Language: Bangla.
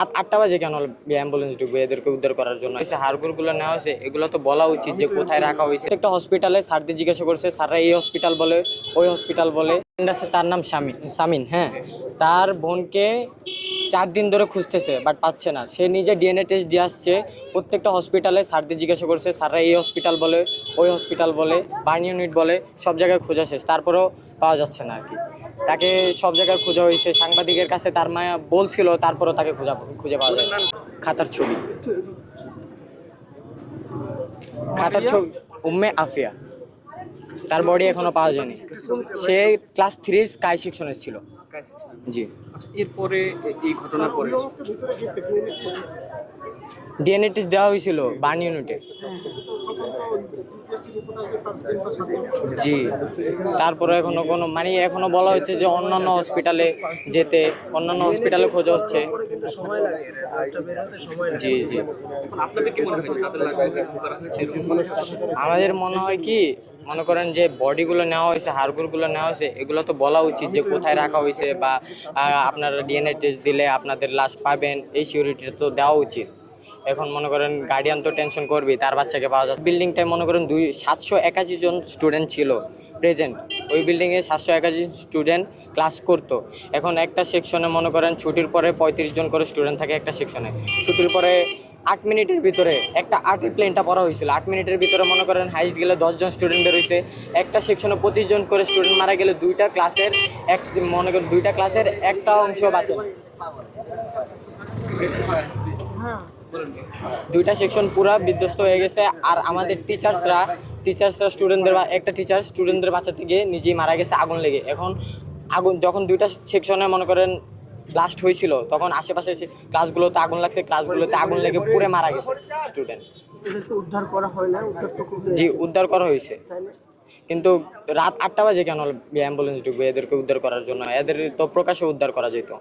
রাত ৮টা বাজে কেন অ্যাম্বুলেন্স ঢুকবে এদেরকে উদ্ধার করার জন্য? হাড়গোড়গুলো নেওয়া হয়েছে, এগুলো তো বলা উচিত যে কোথায় রাখা হয়েছে। একটা হসপিটালে স্যারদের জিজ্ঞাসা করছে, স্যাররা এই হসপিটাল বলে, ওই হসপিটাল বলে। তার নাম সামিন, হ্যাঁ। তার বোনকে 4 দিন ধরে খুঁজতেছে, বাট পাচ্ছে না। সে নিজে ডিএনএ টেস্ট দিয়ে আসছে। প্রত্যেকটা হসপিটালে স্যারদের জিজ্ঞাসা করছে, স্যাররা এই হসপিটাল বলে, ওই হসপিটাল বলে, বার্ন ইউনিট বলে, সব জায়গায় খোঁজা শেষ, তারপরেও পাওয়া যাচ্ছে না আর কি। তাকে সব জায়গায় খোঁজা হয়েছে, সাংবাদিকের কাছে তার মায়া বলছিল, তারপরেও তাকে খুঁজে পাওয়া যায় না। খাতার ছবি, খাতার ছবি উম্মে আফিয়া। তার বডি এখনো পাওয়া যায়নি। সে ক্লাস 3 স্কাই সেকশনে ছিল। জি। আচ্ছা, এরপরে এই ঘটনার পরে ডিএনএ টেস্ট দেওয়া হয়েছিল বার্ন ইউনিটে। জি। তারপরে এখনো বলা হচ্ছে যে অন্যান্য হসপিটালে যেতে, অন্যান্য হসপিটালে খোঁজা হচ্ছে। জি জি। আপনাদের কি মনে হয় যে তাদের লাশ এরকম করা হয়েছে? আমাদের মনে হয় কি, মনে করেন যে বডিগুলো নেওয়া হয়েছে, হাড়গোড়গুলো নেওয়া হয়েছে, এগুলো তো বলা উচিত যে কোথায় রাখা হয়েছে, বা আপনারা ডিএনএ টেস্ট দিলে আপনাদের লাশ পাবেন, এই সিউরিটিটা তো দেওয়া উচিত। এখন মনে করেন গার্ডিয়ান তো টেনশন করবেই, তার বাচ্চাকে পাওয়া যাচ্ছে। বিল্ডিংটায় মনে করেন 781 জন স্টুডেন্ট ছিল প্রেজেন্ট। ওই বিল্ডিংয়ে 781 স্টুডেন্ট ক্লাস করতো। এখন একটা সেকশনে মনে করেন ছুটির পরে 35 জন করে স্টুডেন্ট থাকে একটা সেকশনে। ছুটির পরে 8 মিনিটের ভিতরে একটা আর্টের প্লেনটা পড়া হয়েছিল। 8 মিনিটের ভিতরে মনে করেন হাইস্ট গেলে 10 জন স্টুডেন্ট বেরোইছে। একটা সেকশনে 25 জন করে স্টুডেন্ট মারা গেলে দুইটা ক্লাসের একটা অংশ বাঁচে। দুইটা সেকশন পুরো বিধ্বস্ত হয়ে গেছে। আর আমাদের টিচার্সরা একটা টিচার স্টুডেন্টদের বাঁচাতে গিয়ে নিজেই মারা গেছে আগুন লেগে। এখন যখন দুইটা সেকশনে মনে করেন ব্লাস্ট হয়েছিল, তখন আশেপাশে ক্লাসগুলোতে আগুন লাগছে, ক্লাসগুলোতে আগুন লেগে পুড়ে মারা গেছে স্টুডেন্ট। উদ্ধার করা হয় না? জি, উদ্ধার করা হয়েছে। কিন্তু রাত 8টা বাজে কেন অ্যাম্বুলেন্স ঢুকবে এদেরকে উদ্ধার করার জন্য? এদের তো প্রকাশ্যে উদ্ধার করা যেত।